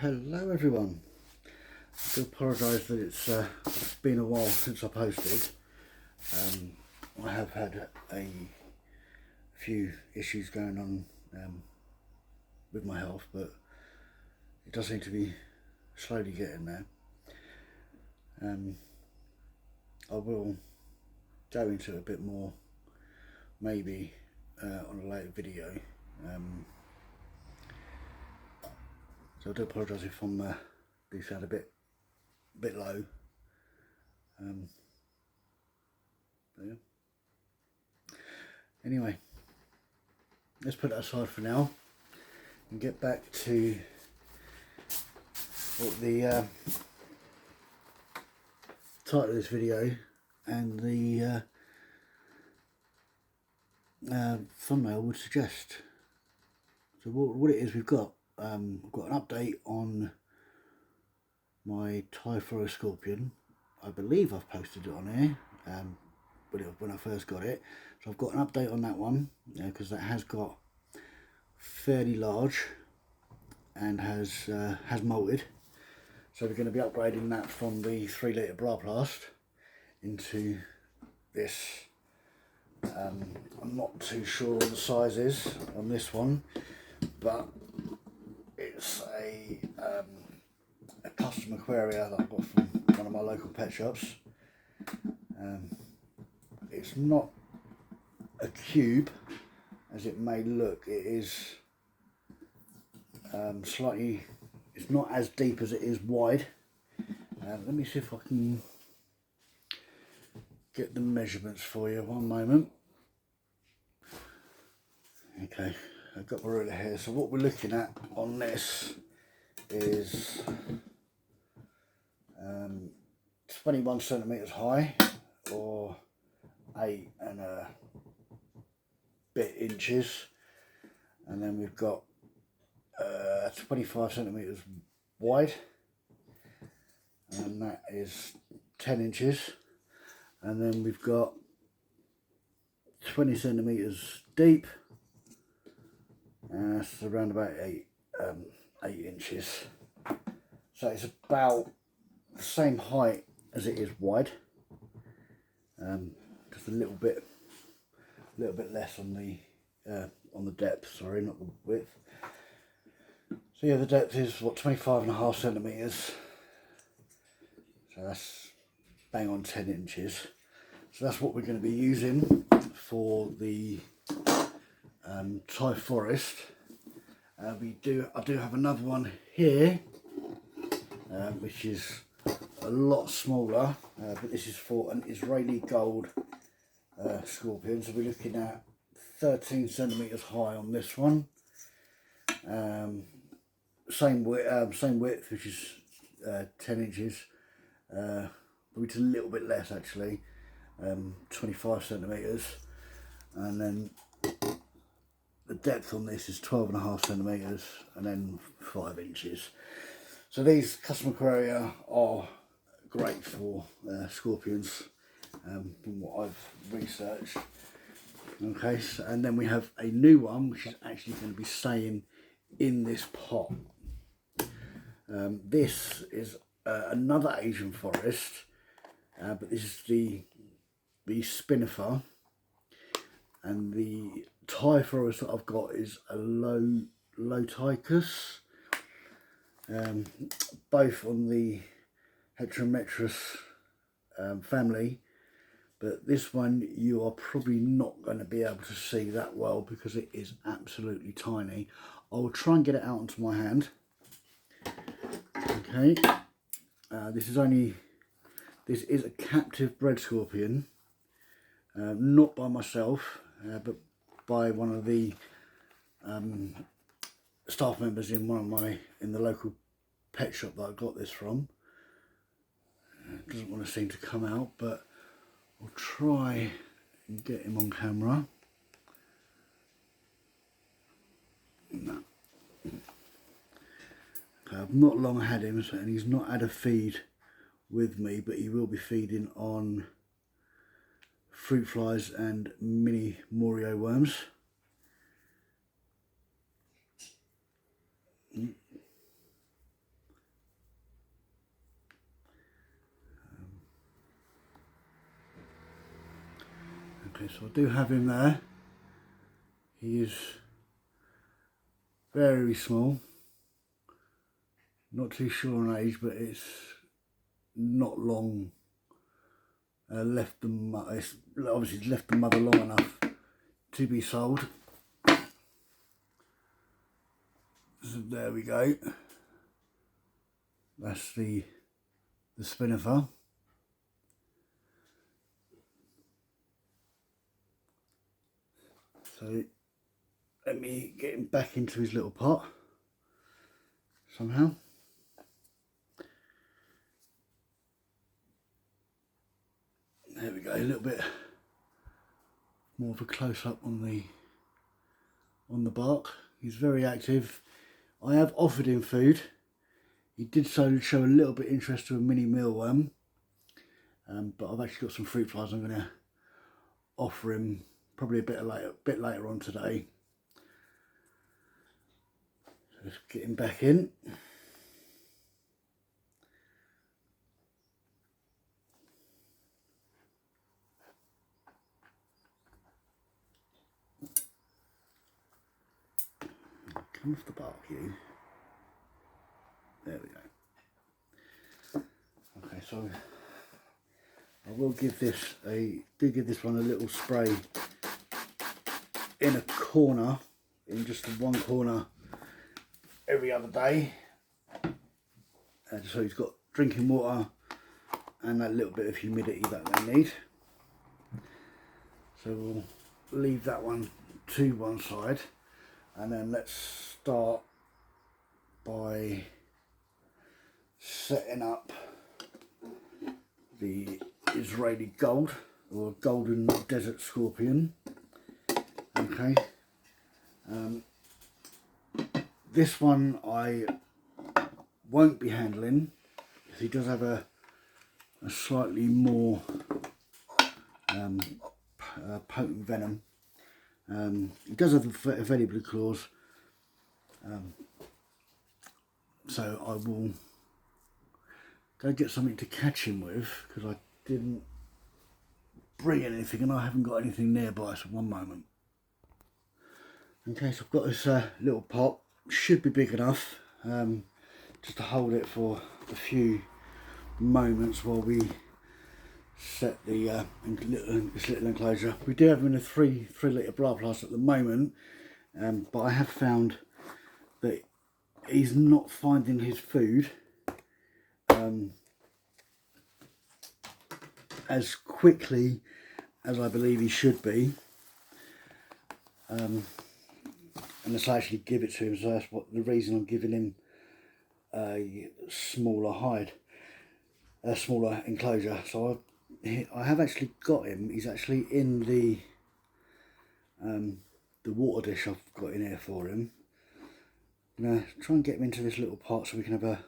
Hello everyone. I do apologise that it's been a while since I posted. I have had a few issues going on with my health, but it does seem to be slowly getting there. I will go into it a bit more maybe on a later video. So I do apologise if I'm do sound a bit low. But yeah. Anyway, let's put that aside for now and get back to what the title of this video and the thumbnail would suggest. So what it is we've got an update on my Thai forest scorpion. I believe I've posted it on here when I first got it. So I've got an update on that one because that has got fairly large and has molted. So we're going to be upgrading that from the 3 litre Braplast into this. I'm not too sure on the sizes on this one, but it's a custom aquaria that I got from one of my local pet shops. It's not a cube as it may look. It is slightly, it's not as deep as it is wide. Let me see if I can get the measurements for you. One moment. Okay, I've got my ruler here. So what we're looking at on this is 21 centimetres high, or 8 and a bit inches, and then we've got 25 centimetres wide, and that is 10 inches, and then we've got 20 centimetres deep, and that's around about 8 inches. So it's about the same height as it is wide, just a little bit less on the depth. Sorry, not the width. So yeah, the depth is what, 25.5 centimeters. So that's bang on 10 inches. So that's what we're going to be using for the Thai forest. I do have another one here, which is a lot smaller, but this is for an Israeli gold scorpion. So we're looking at 13 centimeters high on this one. Same width, which is 10 inches. Probably just a little bit less actually, 25 centimeters, and then the depth on this is 12.5 centimeters, and then 5 inches. So these custom aquaria are great for scorpions, from what I've researched. Okay, so, and then we have a new one which is actually going to be staying in this pot. This is another Asian forest, but this is the spinifer, and the Thai forest that I've got is a Loticus, both on the Heterometrus family, but this one you are probably not going to be able to see that well because it is absolutely tiny. I will try and get it out onto my hand. Okay, this is a captive bred scorpion, not by myself, but by one of the staff members in the local pet shop that I got this from. It doesn't want to seem to come out, but I'll try and get him on camera. No. Okay, I've not long had him, and he's not had a feed with me, but he will be feeding on fruit flies and mini Morio worms. Okay, so I do have him there. He is very small. Not too sure on age, but it's not long left the mother. It's obviously left the mother long enough to be sold. So there we go. That's the spinnifer. So let me get him back into his little pot somehow. There we go, a little bit more of a close-up on the bark. He's very active. I have offered him food. He did show a little bit of interest to a mini mealworm, but I've actually got some fruit flies I'm going to offer him probably a bit later on today. So let's get him back in. Come off the bark, you. There we go. Okay, so I will give this one a little spray in a corner, in just the one corner every other day. So he's got drinking water and that little bit of humidity that they need. So we'll leave that one to one side, and then let's start by setting up the Israeli gold, or golden desert scorpion. Okay, this one I won't be handling because he does have a slightly more potent venom. He does have a very blue claws, so I will go get something to catch him with, because I didn't bring anything and I haven't got anything nearby. So one moment. Okay, so I've got this little pot, should be big enough just to hold it for a few moments while we set the this little enclosure. We do have him in a 3 litre blood plus at the moment, but I have found that he's not finding his food as quickly as I believe he should be, unless I actually give it to him. So that's the reason I'm giving him a smaller hide, a smaller enclosure. So I have actually got him. He's actually in the water dish I've got in here for him. I'm gonna try and get him into this little pot so we can have a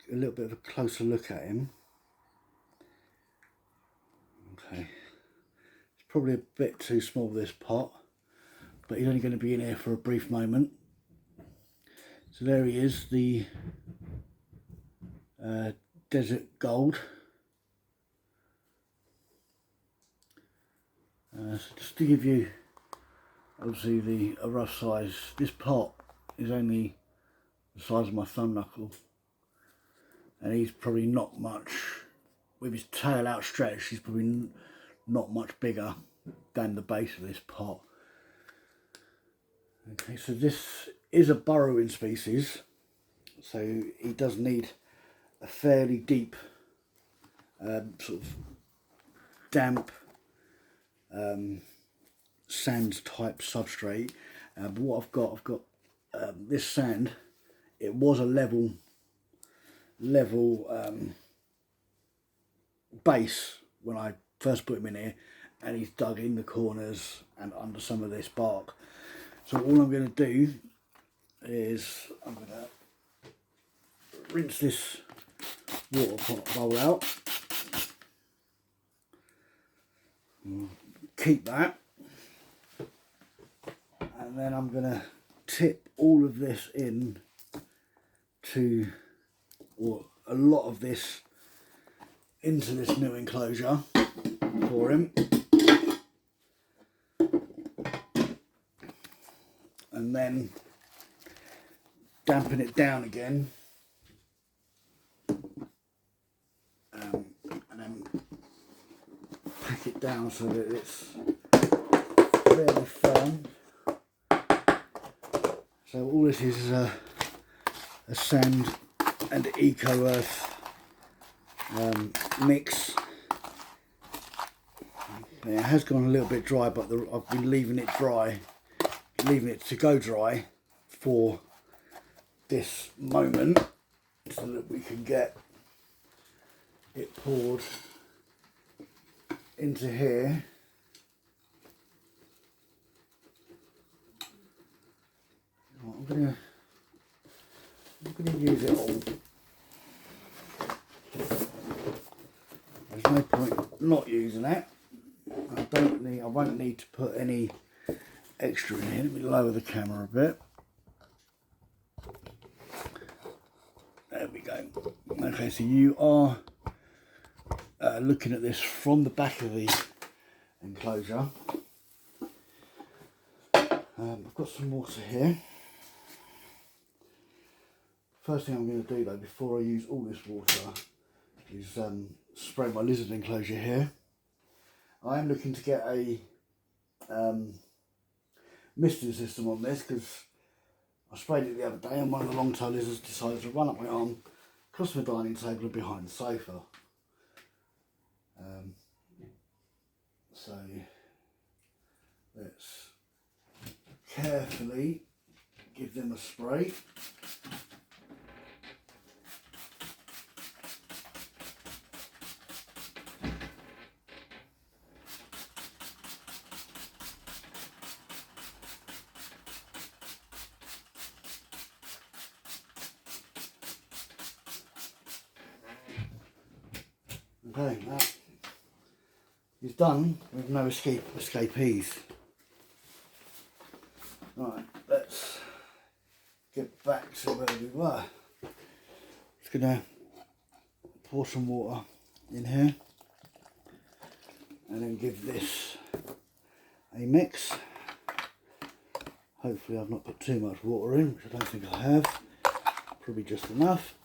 little bit of a closer look at him. Okay, it's probably a bit too small, this pot, but he's only going to be in here for a brief moment. So there he is, the desert gold. So just to give you obviously a rough size, this pot is only the size of my thumb knuckle, and he's probably not much, with his tail outstretched, he's probably not much bigger than the base of this pot. Okay, so this is a burrowing species, so he does need a fairly deep sort of damp sand type substrate. But what I've got this sand. It was a level base when I first put him in here, and he's dug in the corners and under some of this bark. So all I'm going to do is I'm going to rinse this water pot bowl out, keep that, and then I'm going to tip all of this in to, or a lot of this into this new enclosure for him. and then dampen it down again, and then pack it down so that it's fairly firm. So all this is a sand and eco earth mix. It has gone a little bit dry, but I've been leaving it to go dry for this moment so that we can get it poured into here. I'm gonna use it all. There's no point not using it. I won't need to put any extra in here. Let me lower the camera a bit. There we go. Okay, so you are looking at this from the back of the enclosure. I've got some water here. First thing I'm going to do though, before I use all this water, is spray my lizard enclosure here. I am looking to get a misting system on this because I sprayed it the other day and one of the long tail lizards decided to run up my arm, across my dining table and behind the sofa. So let's carefully give them a spray. Okay, that is done with no escapees. Right, let's get back to where we were. Just gonna pour some water in here and then give this a mix. Hopefully I've not put too much water in, which I don't think I have. Probably just enough.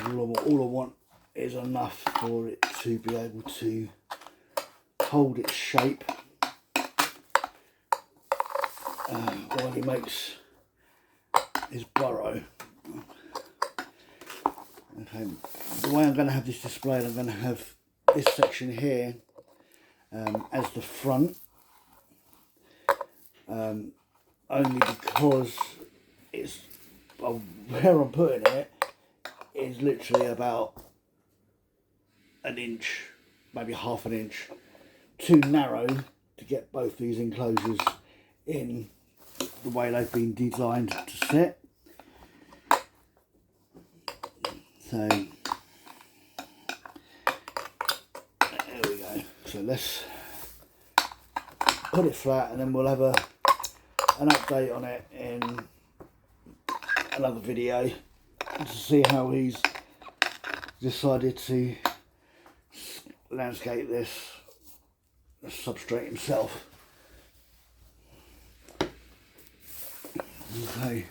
All I want is enough for it to be able to hold its shape while he makes his burrow. Okay, the way I'm going to have this displayed, I'm going to have this section here as the front, only because it's where I'm putting it is literally about an inch, maybe half an inch, too narrow to get both these enclosures in the way they've been designed to sit. So there we go. So let's put it flat and then we'll have an update on it in another video to see how he's decided to landscape this substrate himself. Okay,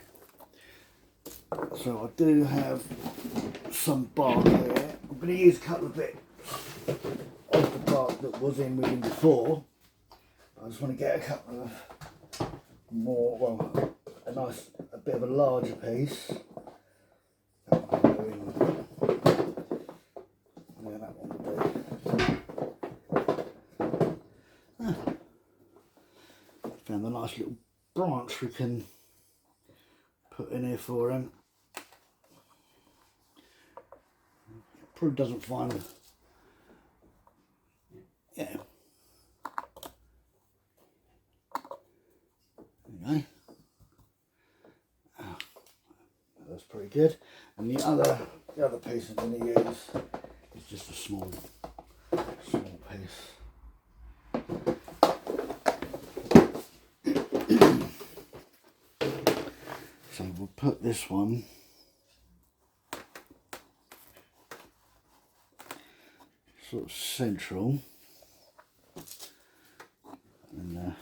so I do have some bark here. I'm going to use a couple of bits of the bark that was in with him before. I just want to get a couple of more, well, a bit of a larger piece. Found a nice little branch we can put in here for him. Probably doesn't find, yeah. There you go. That's pretty good. And the other piece I'm going to use is just a small piece. So we'll put this one sort of central, and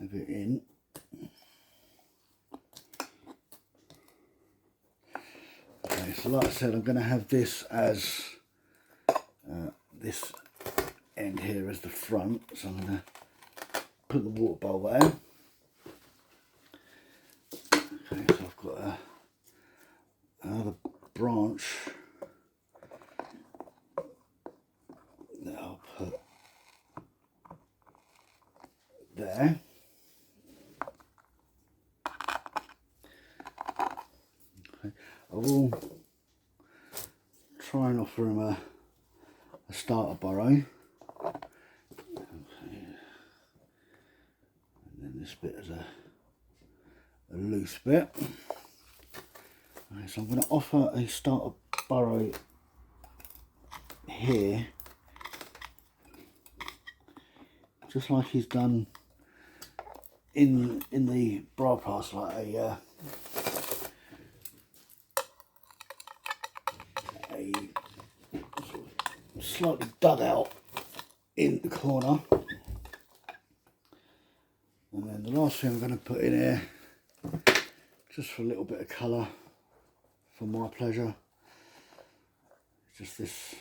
have it in. Okay, so like I said, I'm going to have this as this end here as the front, so I'm going to put the water bowl there. Okay, so I've got another branch that I'll put there. Okay. I will try and offer him a starter burrow. Okay. And then this bit is a loose bit. Okay, so I'm going to offer a starter burrow here, just like he's done in the bypass, like a sort of slightly dug out in the corner. And then the last thing I'm going to put in here, just for a little bit of colour, for my pleasure, just this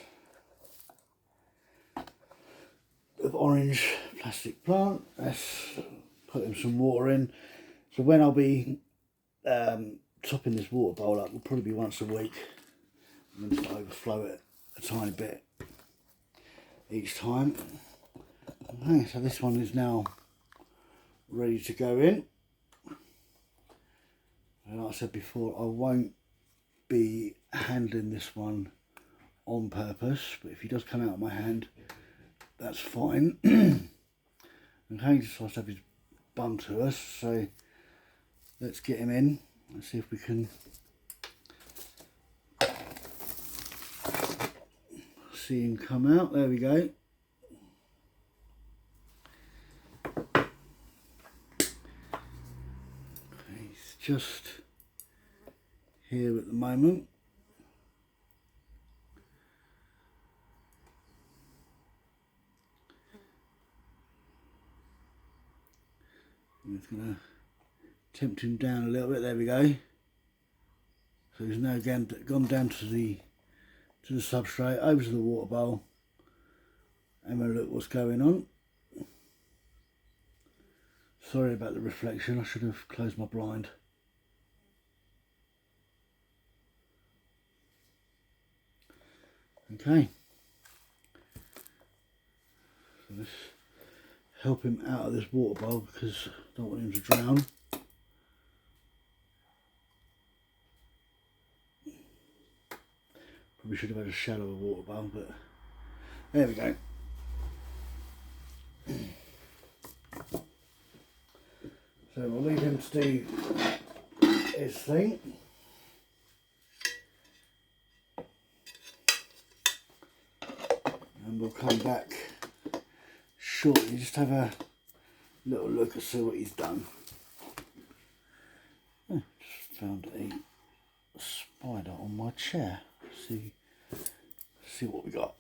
of orange plastic plant. Let's put him some water in. So when I'll be topping this water bowl up, will probably be once a week. I'm going to just overflow it a tiny bit each time. Okay, so this one is now ready to go in. And like I said before, I won't be handling this one on purpose, but if he does come out of my hand, that's fine. Okay, just so I have his bum to us, so let's get him in. Let's see if we can see him come out. There we go. Okay, he's just here at the moment. I'm just going to tempt him down a little bit. There we go. So he's now again gone down to the substrate, over to the water bowl, and we'll look what's going on. Sorry about the reflection, I should have closed my blind. Okay. So let's help him out of this water bowl because I don't want him to drown. Probably should have had a shallower water bowl, but there we go. So we'll leave him to do his thing. And we'll come back shortly, just have a little look and see what he's done. Oh, just found a spider on my chair. See what we got.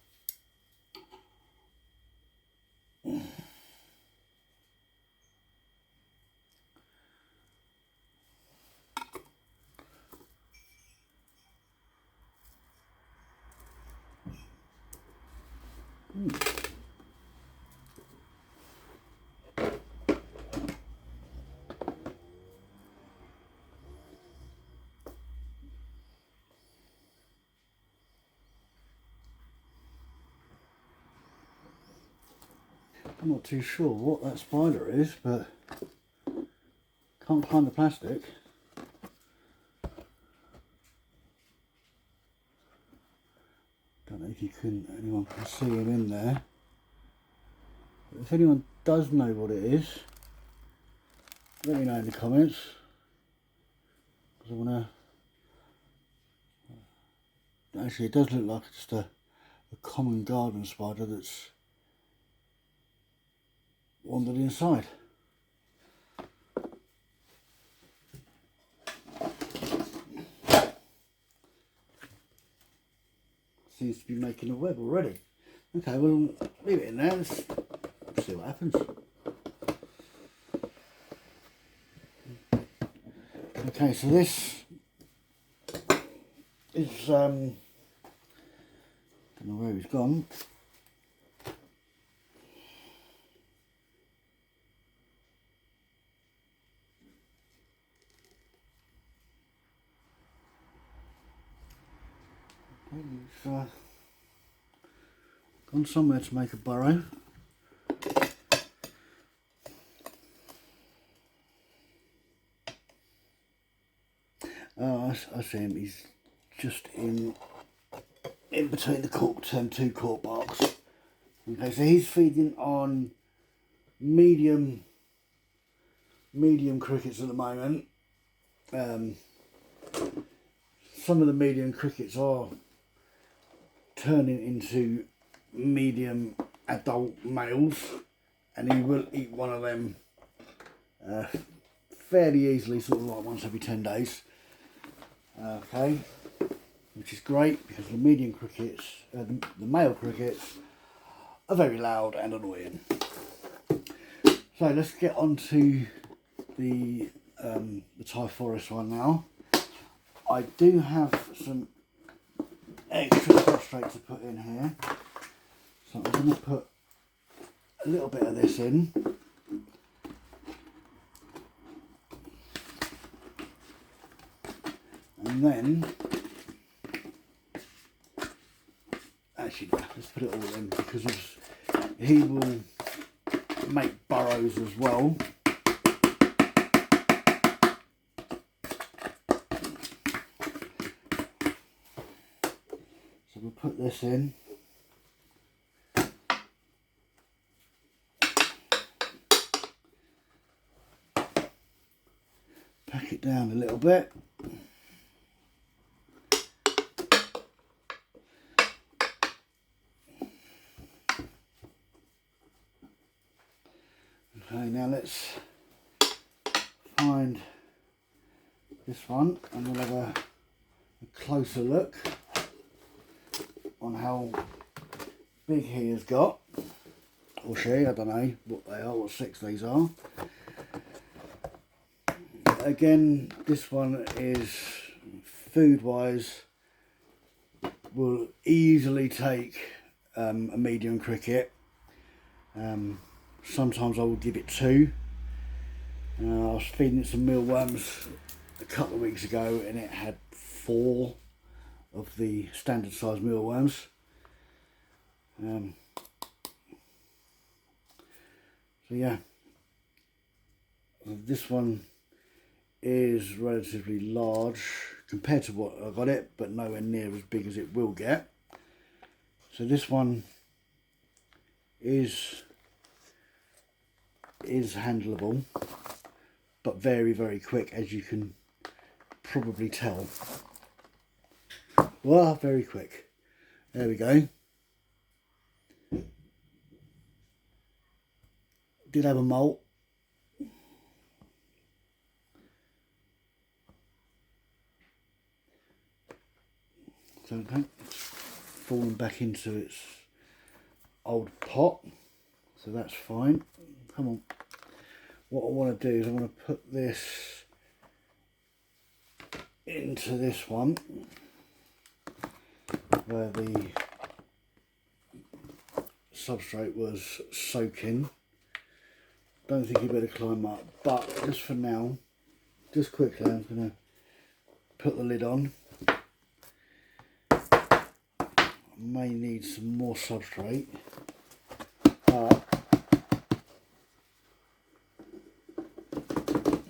I'm not too sure what that spider is, but can't find the plastic. Don't know if anyone can see him in there. But if anyone does know what it is, let me know in the comments. Because I want to. Actually, it does look like just a common garden spider that's wandered inside. Seems to be making a web already. Okay, well, leave it in there. Let's see what happens. Okay, so this is don't know where he's gone. He's gone somewhere to make a burrow. Oh, I see him. He's just in between the cork, two cork barks. Okay, so he's feeding on medium crickets at the moment. Some of the medium crickets are turning into medium adult males, and he will eat one of them fairly easily, sort of like once every 10 days. Okay, which is great because the medium crickets, the male crickets, are very loud and annoying. So let's get on to the Thai forest one now. I do have some extra substrate to put in here, so I'm going to put a little bit of this in. And then, actually, let's put it all in because he will make burrows as well. So we'll put this in. Pack it down a little bit. Okay, now let's find this one and we'll have a closer look on how big he has got, or she, I don't know what they are, what sex these are. Again, this one is food wise, will easily take a medium cricket. Sometimes I will give it 2. I was feeding it some mealworms a couple of weeks ago and it had 4 of the standard size mealworms. So yeah, this one is relatively large compared to what I got it, but nowhere near as big as it will get. So this one is handleable, but very, very quick, as you can probably tell. Well, very quick. There we go. Did have a molt. So okay, it's fallen back into its old pot, so that's fine. Come on. What I want to do is I want to put this into this one where the substrate was soaking. Don't think you better climb up, but just for now, just quickly, I'm going to put the lid on. I may need some more substrate, but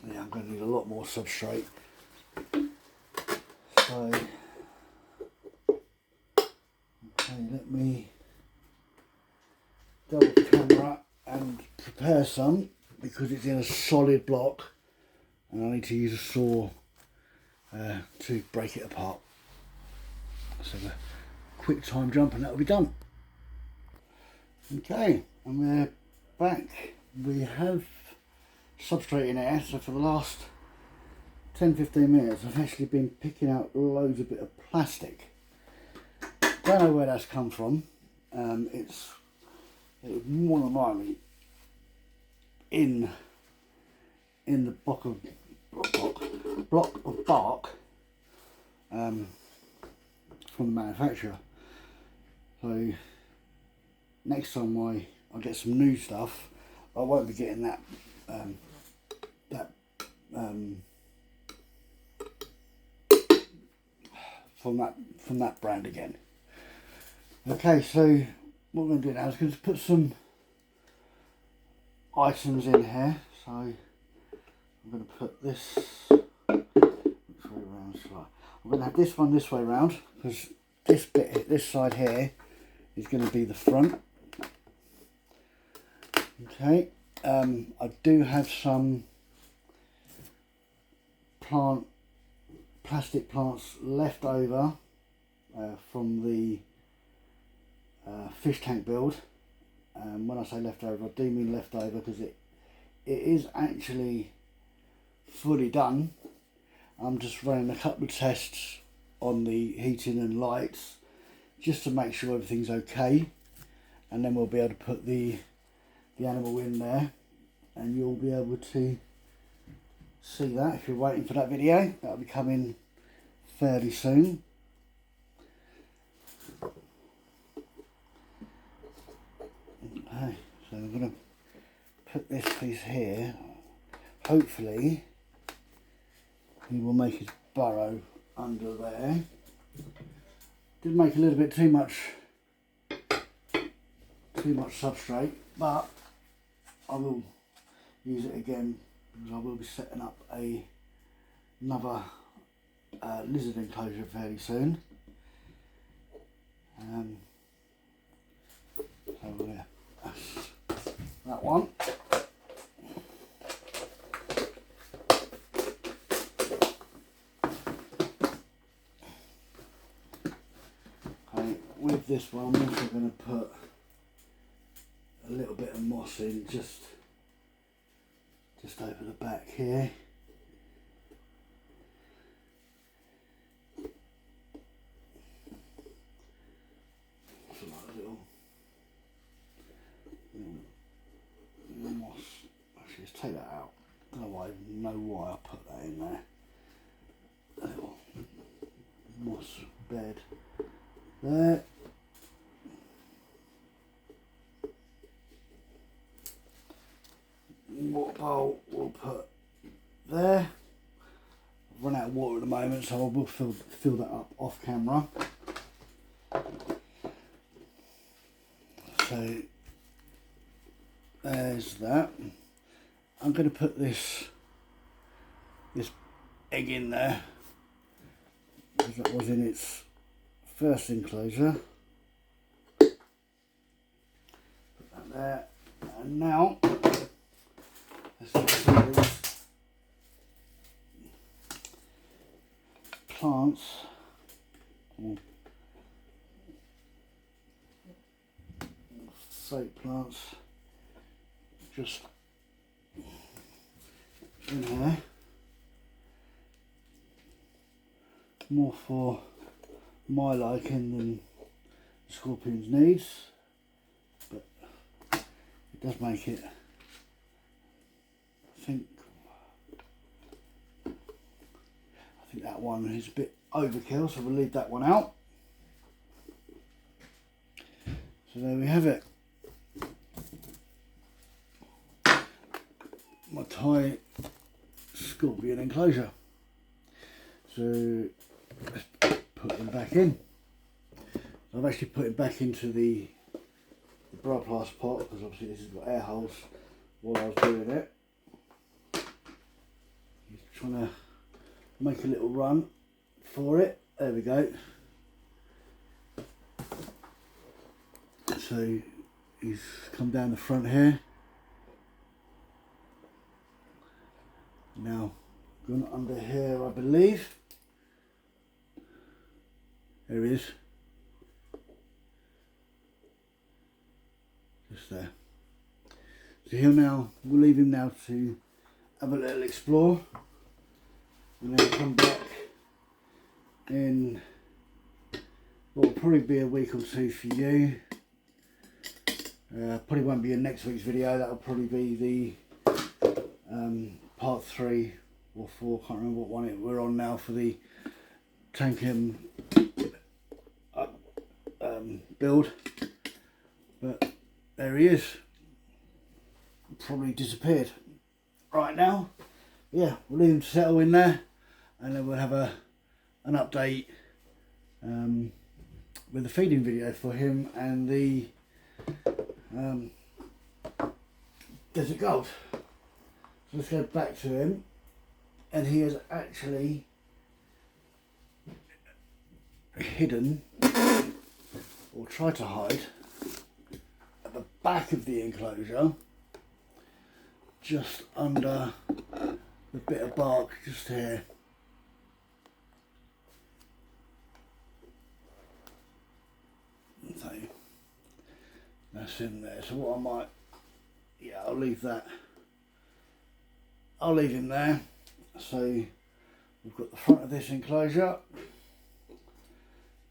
yeah, I'm going to need a lot more substrate. So, okay, let me double the camera and prepare some because it's in a solid block and I need to use a saw to break it apart. So a quick time jump and that'll be done. Okay, and we're back. We have substrate in there, so for the last 10-15 minutes I've actually been picking out loads of bit of plastic. Don't know where that's come from. It's more than likely in the block block of bark from the manufacturer. So next time I get some new stuff, I won't be getting that from that brand again. Okay, so what we're going to do now is going to put some items in here. So I'm going to put this which way round. So I'm going to have this one this way round, because this side here is going to be the front. Okay, I do have some plastic plants left over from the fish tank build. When I say leftover, I do mean leftover, because it is actually fully done. I'm just running a couple of tests on the heating and lights just to make sure everything's okay, and then we'll be able to put the animal in there, and you'll be able to see that if you're waiting for that video. That'll be coming fairly soon. Okay, so I'm going to put this piece here. Hopefully he will make his burrow under there. Did make a little bit too much substrate, but I will use it again, because I will be setting up another lizard enclosure fairly soon. So yeah, that's that one. Okay, with this one I'm also going to put a little bit of moss in just over the back here. So like a little moss. Actually, let's take that out. I don't know why I put that in there. A little moss bed there. Water bowl we'll put there. I've run out of water at the moment, so I will fill that up off camera. So there's that. I'm going to put this egg in there, because that was in its first enclosure. Put that there, and now let's get these plants. Fake plants just in here, more for my liking than scorpion's needs, but it does make it, I think that one is a bit overkill, so we'll leave that one out. So there we have it. My Thai scorpion enclosure. So let's put them back in. I've actually put it back into the Broplast pot, because obviously this has got air holes while I was doing it. He's trying to make a little run for it. There we go. So he's come down the front here. Now gone under here, I believe. There he is. Just there. So we'll leave him now to have a little explore, and then come back in what will probably be a week or two for you. Probably won't be in next week's video. That'll probably be the part 3 or 4, can't remember what one we're on now for the Tankim build, but there he is. Probably disappeared right now. Yeah, we'll leave him to settle in there, and then we'll have an update with the feeding video for him and the Desert Gold. So let's go back to him, and he has actually hidden, or tried to hide, at the back of the enclosure, just under the bit of bark just here. So that's in there. So what I might, yeah, I'll leave that. I'll leave him there. So we've got the front of this enclosure,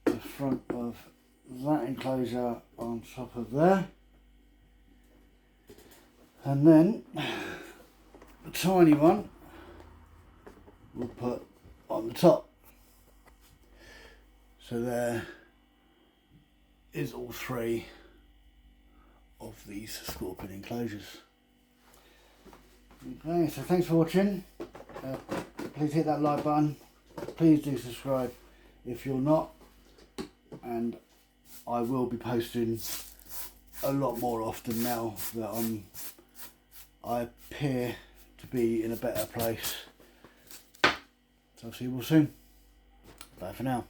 the front of that enclosure on top of there, and then the tiny one we'll put on the top. So there is all 3 of these scorpion enclosures. Okay, so thanks for watching. Please hit that like button. Please do subscribe if you're not, and I will be posting a lot more often now that I appear to be in a better place. So I'll see you all soon. Bye for now.